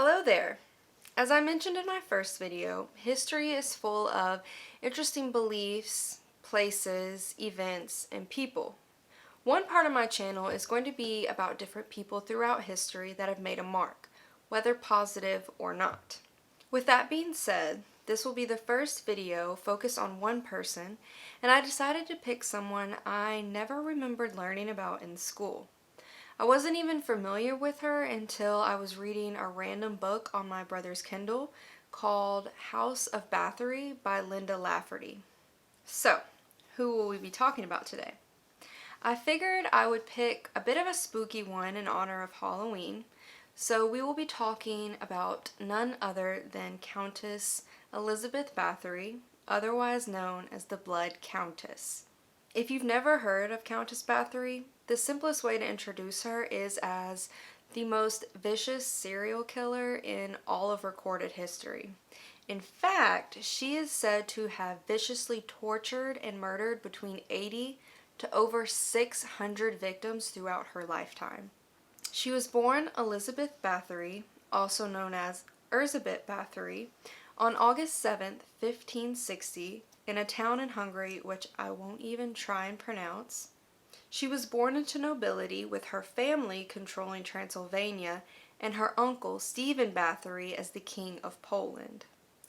Hello there! As I mentioned in my first video, history is full of interesting beliefs, places, events, and people. One part of my channel is going to be about different people throughout history that have made a mark, whether positive or not. With that being said, this will be the first video focused on one person, and I decided to pick someone I never remembered learning about in school. I wasn't even familiar with her until I was reading a random book on my brother's Kindle called House of Bathory by Linda Lafferty. So, who will we be talking about today? I figured I would pick a bit of a spooky one in honor of Halloween, so we will be talking about none other than Countess Elizabeth Bathory, otherwise known as the Blood Countess. If you've never heard of Countess Bathory, the simplest way to introduce her is as the most vicious serial killer in all of recorded history. In fact, she is said to have viciously tortured and murdered between 80 to over 600 victims throughout her lifetime. She was born Elizabeth Bathory, also known as Erzsébet Bathory, on August 7th, 1560, in a town in Hungary which I won't even try and pronounce. She was born into nobility with her family controlling Transylvania and her uncle Stephen Bathory as the King of Poland.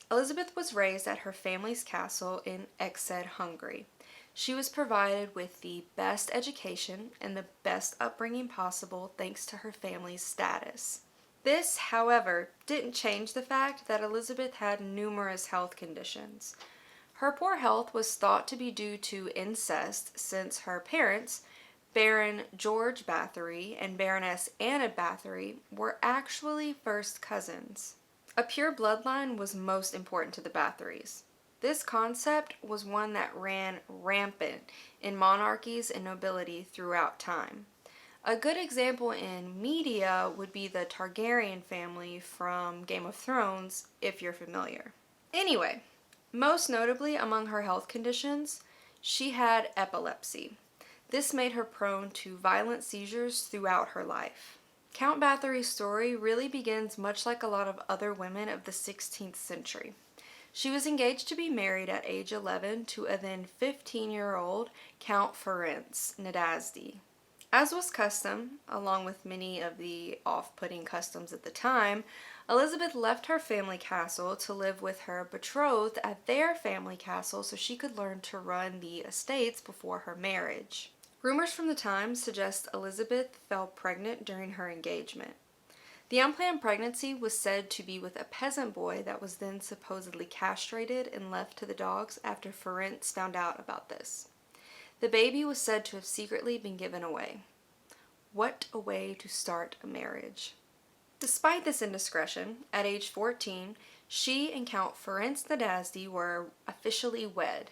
Elizabeth was raised at her family's castle in Ecsed, Hungary. She was provided with the best education and the best upbringing possible thanks to her family's status. This, however, didn't change the fact that Elizabeth had numerous health conditions. Her poor health was thought to be due to incest, since her parents, Baron George Bathory and Baroness Anna Bathory, were actually first cousins. A pure bloodline was most important to the Bathorys. This concept was one that ran rampant in monarchies and nobility throughout time. A good example in media would be the Targaryen family from Game of Thrones, if you're familiar. Anyway, most notably among her health conditions, she had epilepsy. This made her prone to violent seizures throughout her life. Count Bathory's story really begins much like a lot of other women of the 16th century. She was engaged to be married at age 11 to a then 15-year-old Count Ferenc Nadasdy. As was custom, along with many of the off-putting customs at the time, Elizabeth left her family castle to live with her betrothed at their family castle so she could learn to run the estates before her marriage. Rumors from the time suggest Elizabeth fell pregnant during her engagement. The unplanned pregnancy was said to be with a peasant boy that was then supposedly castrated and left to the dogs after Ferenc found out about this. The baby was said to have secretly been given away. What a way to start a marriage. Despite this indiscretion, at age 14, she and Count Ferenc Nadasdy were officially wed.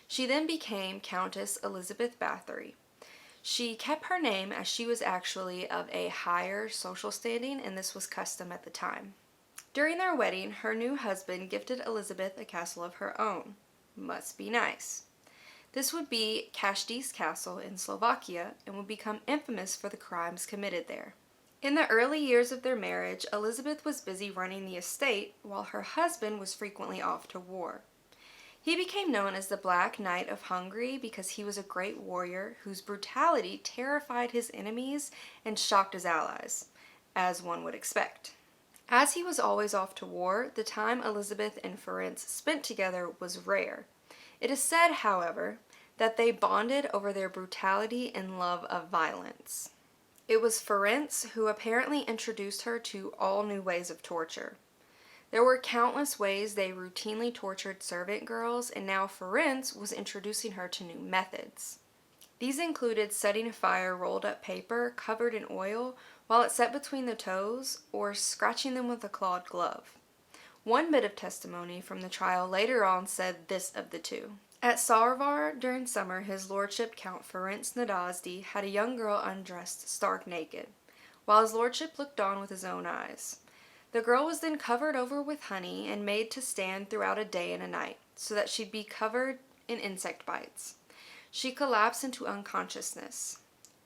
She then became Countess Elizabeth Bathory. She kept her name as she was actually of a higher social standing, and this was custom at the time. During their wedding, her new husband gifted Elizabeth a castle of her own. Must be nice. This would be Kastil's castle in Slovakia and would become infamous for the crimes committed there. In the early years of their marriage, Elizabeth was busy running the estate while her husband was frequently off to war. He became known as the Black Knight of Hungary because he was a great warrior whose brutality terrified his enemies and shocked his allies, as one would expect. As he was always off to war, the time Elizabeth and Ferenc spent together was rare. It is said, however, that they bonded over their brutality and love of violence. It was Ferenc who apparently introduced her to all new ways of torture. There were countless ways they routinely tortured servant girls, and now Ferenc was introducing her to new methods. These included setting afire rolled up paper covered in oil while it set between the toes, or scratching them with a clawed glove. One bit of testimony from the trial later on said this of the two. At Sarvar during summer, his lordship Count Ferenc Nadasdy had a young girl undressed stark naked, while his lordship looked on with his own eyes. The girl was then covered over with honey and made to stand throughout a day and a night, so that she'd be covered in insect bites. She collapsed into unconsciousness.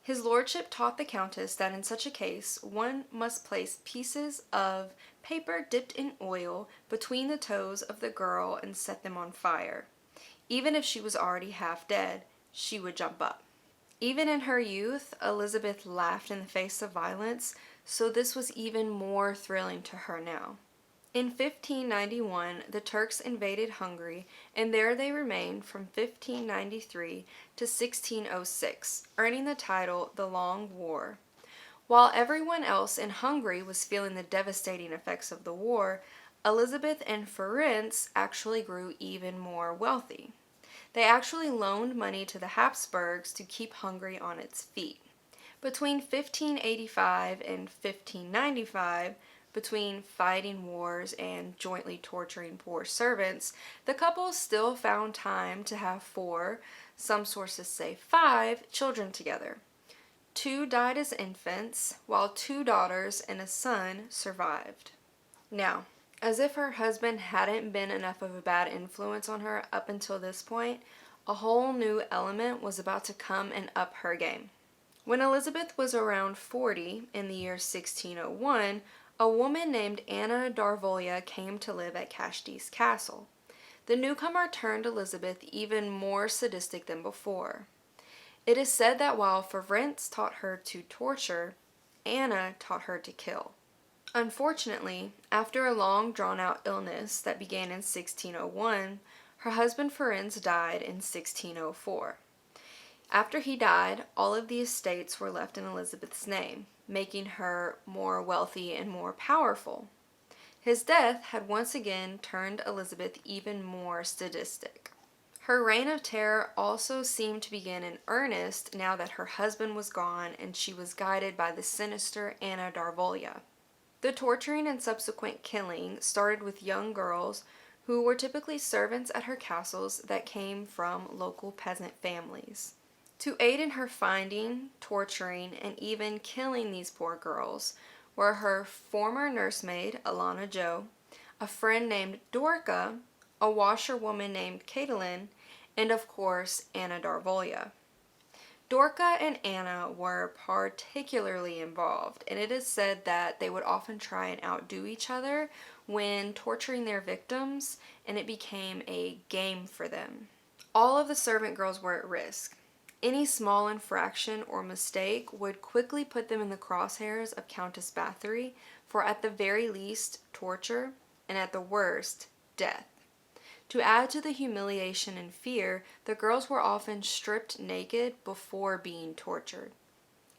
His lordship taught the Countess that in such a case one must place pieces of paper dipped in oil between the toes of the girl and set them on fire. Even if she was already half dead, she would jump up. Even in her youth, Elizabeth laughed in the face of violence, so this was even more thrilling to her now. In 1591, the Turks invaded Hungary, and there they remained from 1593 to 1606, earning the title the Long War. While everyone else in Hungary was feeling the devastating effects of the war, Elizabeth and Ferenc actually grew even more wealthy. They actually loaned money to the Habsburgs to keep Hungary on its feet. Between 1585 and 1595, between fighting wars and jointly torturing poor servants, the couple still found time to have 4, some sources say 5, children together. 2 died as infants, while 2 daughters and a son survived. Now, as if her husband hadn't been enough of a bad influence on her up until this point, a whole new element was about to come and up her game. When Elizabeth was around 40, in the year 1601, a woman named Anna Darvolia came to live at Cashti's castle. The newcomer turned Elizabeth even more sadistic than before. It is said that while Ferenc taught her to torture, Anna taught her to kill. Unfortunately, after a long drawn-out illness that began in 1601, her husband Ferenc died in 1604. After he died, all of the estates were left in Elizabeth's name, making her more wealthy and more powerful. His death had once again turned Elizabeth even more sadistic. Her reign of terror also seemed to begin in earnest now that her husband was gone and she was guided by the sinister Anna Darvolia. The torturing and subsequent killing started with young girls who were typically servants at her castles that came from local peasant families. To aid in her finding, torturing, and even killing these poor girls were her former nursemaid, Alana Jo, a friend named Dorca, a washerwoman named Caitlin, and of course, Anna Darvolia. Dorca and Anna were particularly involved, and it is said that they would often try and outdo each other when torturing their victims, and it became a game for them. All of the servant girls were at risk. Any small infraction or mistake would quickly put them in the crosshairs of Countess Bathory for at the very least torture, and at the worst, death. To add to the humiliation and fear, the girls were often stripped naked before being tortured.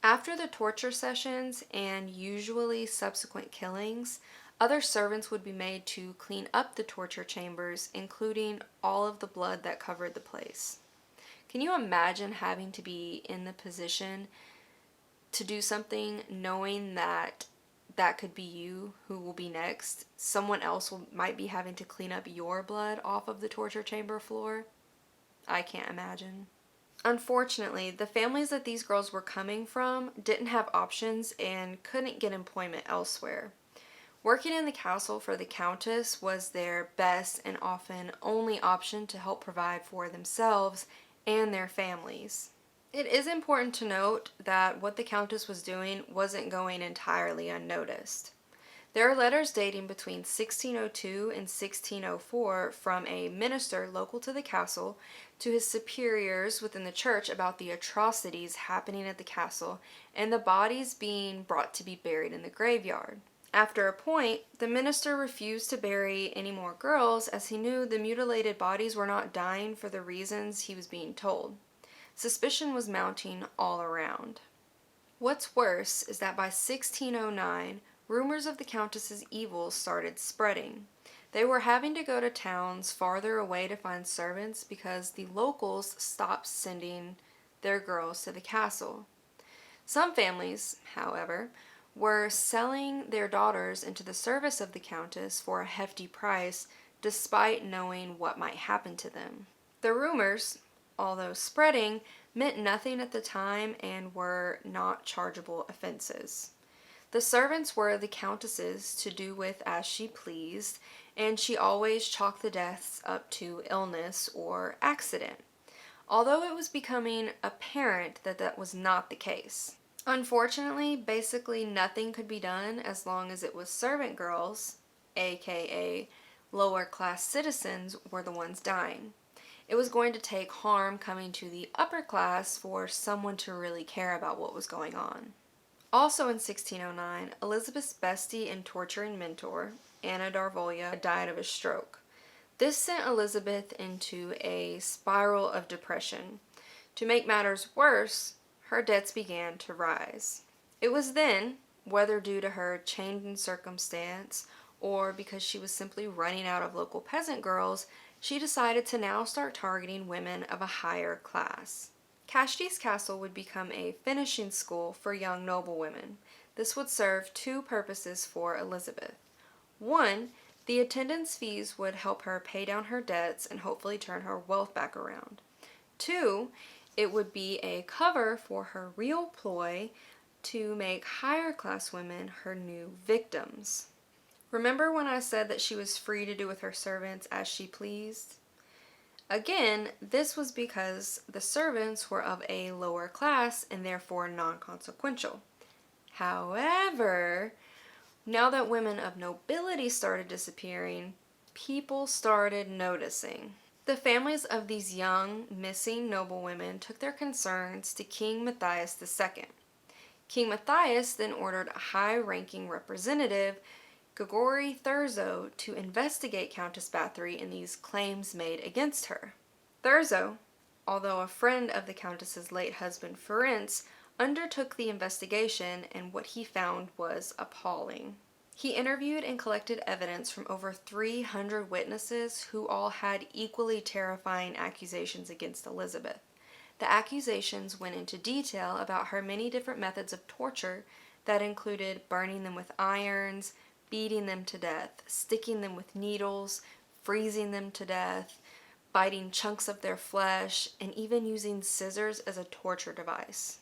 After the torture sessions and usually subsequent killings, other servants would be made to clean up the torture chambers, including all of the blood that covered the place. Can you imagine having to be in the position to do something knowing that that could be you who will be next? Someone else might be having to clean up your blood off of the torture chamber floor? I can't imagine. Unfortunately, the families that these girls were coming from didn't have options and couldn't get employment elsewhere. Working in the castle for the Countess was their best and often only option to help provide for themselves and their families. It is important to note that what the Countess was doing wasn't going entirely unnoticed. There are letters dating between 1602 and 1604 from a minister local to the castle to his superiors within the church about the atrocities happening at the castle and the bodies being brought to be buried in the graveyard. After a point, the minister refused to bury any more girls as he knew the mutilated bodies were not dying for the reasons he was being told. Suspicion was mounting all around. What's worse is that by 1609, rumors of the Countess's evils started spreading. They were having to go to towns farther away to find servants because the locals stopped sending their girls to the castle. Some families, however, were selling their daughters into the service of the Countess for a hefty price despite knowing what might happen to them. The rumors, although spreading, meant nothing at the time and were not chargeable offenses. The servants were the Countess's to do with as she pleased, and she always chalked the deaths up to illness or accident. although it was becoming apparent that that was not the case. Unfortunately, basically nothing could be done as long as it was servant girls, aka lower class citizens, were the ones dying. It was going to take harm coming to the upper class for someone to really care about what was going on. Also in 1609, Elizabeth's bestie and torturing mentor, Anna Darvolia, died of a stroke. This sent Elizabeth into a spiral of depression. To make matters worse, her debts began to rise. It was then, whether due to her change in circumstance or because she was simply running out of local peasant girls, she decided to now start targeting women of a higher class. Cashdy's Castle would become a finishing school for young noblewomen. This would serve two purposes for Elizabeth. One, the attendance fees would help her pay down her debts and hopefully turn her wealth back around. Two, it would be a cover for her real ploy to make higher class women her new victims. Remember when I said that she was free to do with her servants as she pleased? Again, this was because the servants were of a lower class and therefore non-consequential. However, now that women of nobility started disappearing, people started noticing. The families of these young, missing noblewomen took their concerns to King Matthias II. King Matthias then ordered a high-ranking representative, Gregory Thurzo, to investigate Countess Bathory and these claims made against her. Thurzo, although a friend of the Countess's late husband Ferenc, undertook the investigation, and what he found was appalling. He interviewed and collected evidence from over 300 witnesses who all had equally terrifying accusations against Elizabeth. The accusations went into detail about her many different methods of torture that included burning them with irons, beating them to death, sticking them with needles, freezing them to death, biting chunks of their flesh, and even using scissors as a torture device.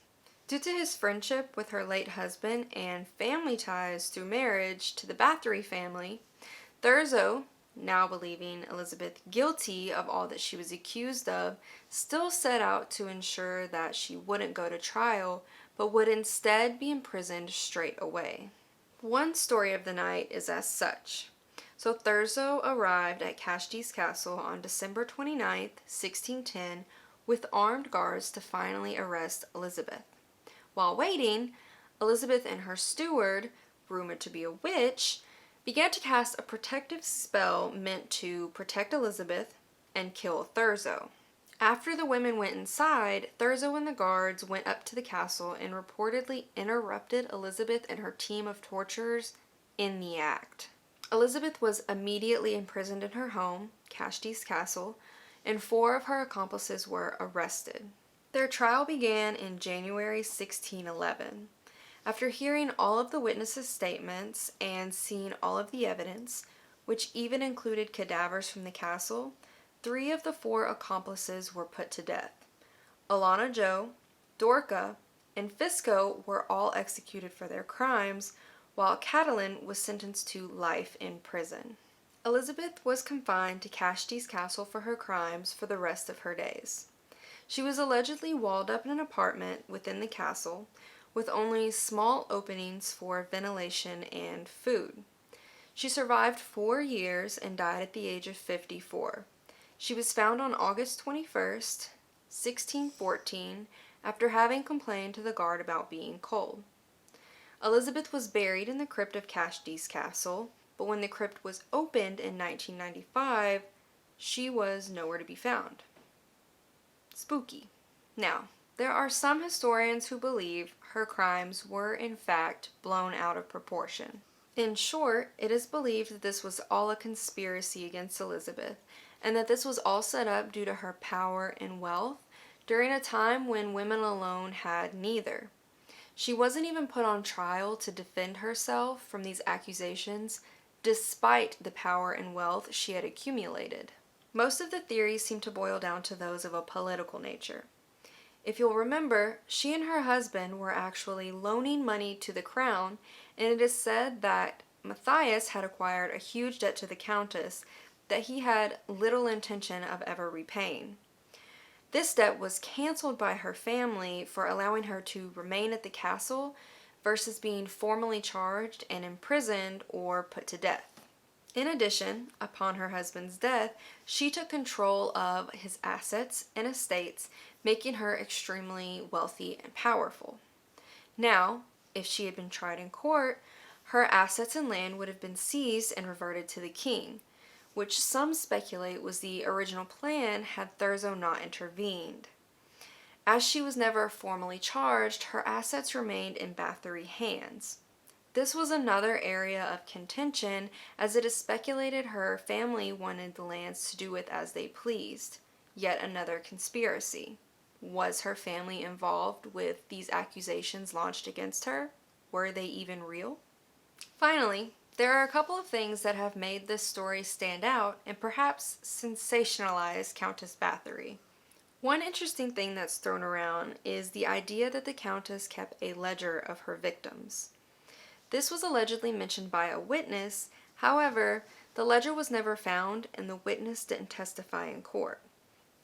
Due to his friendship with her late husband and family ties through marriage to the Bathory family, Thurzo, now believing Elizabeth guilty of all that she was accused of, still set out to ensure that she wouldn't go to trial, but would instead be imprisoned straight away. One story of the night is as such. So Thurzo arrived at Cashdy's Castle on December 29th, 1610, with armed guards to finally arrest Elizabeth. While waiting, Elizabeth and her steward, rumored to be a witch, began to cast a protective spell meant to protect Elizabeth and kill Thurzo. After the women went inside, Thurzo and the guards went up to the castle and reportedly interrupted Elizabeth and her team of torturers in the act. Elizabeth was immediately imprisoned in her home, Cashdy's Castle, and 4 of her accomplices were arrested. Their trial began in January 1611. After hearing all of the witnesses' statements and seeing all of the evidence, which even included cadavers from the castle, 3 of the 4 accomplices were put to death. Alana Joe, Dorca, and Fisco were all executed for their crimes, while Catalin was sentenced to life in prison. Elizabeth was confined to Cashdy's Castle for her crimes for the rest of her days. She was allegedly walled up in an apartment within the castle, with only small openings for ventilation and food. She survived 4 years and died at the age of 54. She was found on August 21st, 1614, after having complained to the guard about being cold. Elizabeth was buried in the crypt of Cashdy's Castle, but when the crypt was opened in 1995, she was nowhere to be found. Spooky. Now, there are some historians who believe her crimes were in fact blown out of proportion. In short, it is believed that this was all a conspiracy against Elizabeth, and that this was all set up due to her power and wealth during a time when women alone had neither. She wasn't even put on trial to defend herself from these accusations, despite the power and wealth she had accumulated. Most of the theories seem to boil down to those of a political nature. If you'll remember, she and her husband were actually loaning money to the crown, and it is said that Matthias had acquired a huge debt to the Countess that he had little intention of ever repaying. This debt was canceled by her family for allowing her to remain at the castle versus being formally charged and imprisoned or put to death. In addition, upon her husband's death, she took control of his assets and estates, making her extremely wealthy and powerful. Now, if she had been tried in court, her assets and land would have been seized and reverted to the king, which some speculate was the original plan had Thurzo not intervened. As she was never formally charged, her assets remained in Bathory hands. This was another area of contention, as it is speculated her family wanted the lands to do with as they pleased. Yet another conspiracy. Was her family involved with these accusations launched against her? Were they even real? Finally, there are a couple of things that have made this story stand out and perhaps sensationalize Countess Bathory. One interesting thing that's thrown around is the idea that the Countess kept a ledger of her victims. This was allegedly mentioned by a witness, however, the ledger was never found and the witness didn't testify in court.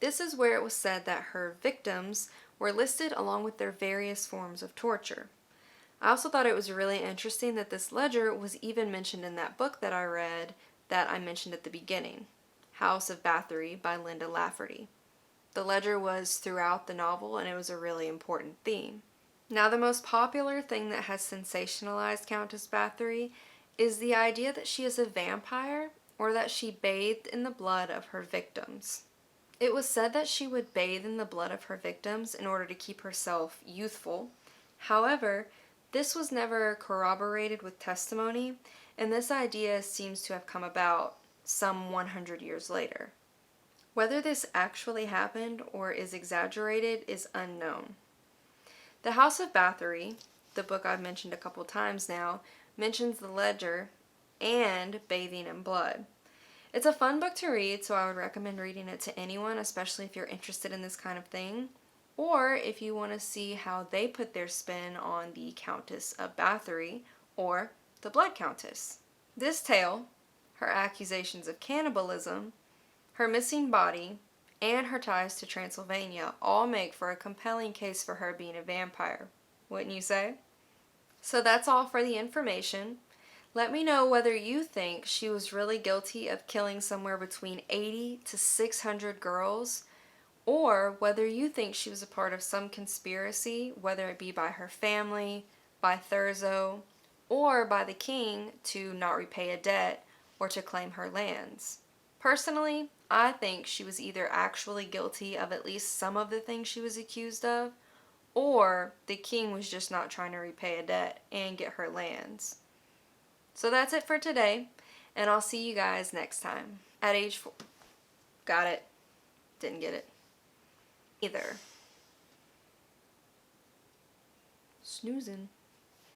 This is where it was said that her victims were listed along with their various forms of torture. I also thought it was really interesting that this ledger was even mentioned in that book that I read that I mentioned at the beginning, House of Bathory by Linda Lafferty. The ledger was throughout the novel and it was a really important theme. Now, the most popular thing that has sensationalized Countess Bathory is the idea that she is a vampire or that she bathed in the blood of her victims. It was said that she would bathe in the blood of her victims in order to keep herself youthful. However, this was never corroborated with testimony, and this idea seems to have come about some 100 years later. Whether this actually happened or is exaggerated is unknown. The House of Bathory, the book I've mentioned a couple times now, mentions the ledger and bathing in blood. It's a fun book to read, so I would recommend reading it to anyone, especially if you're interested in this kind of thing, or if you want to see how they put their spin on the Countess of Bathory or the Blood Countess. This tale, her accusations of cannibalism, her missing body, and her ties to Transylvania all make for a compelling case for her being a vampire, wouldn't you say? So that's all for the information. Let me know whether you think she was really guilty of killing somewhere between 80 to 600 girls, or whether you think she was a part of some conspiracy, whether it be by her family, by Thurzo, or by the king to not repay a debt or to claim her lands. Personally, I think she was either actually guilty of at least some of the things she was accused of, or the king was just not trying to repay a debt and get her lands. So that's it for today, and I'll see you guys next time. At age 4. Got it. Didn't get it. Either. Snoozing.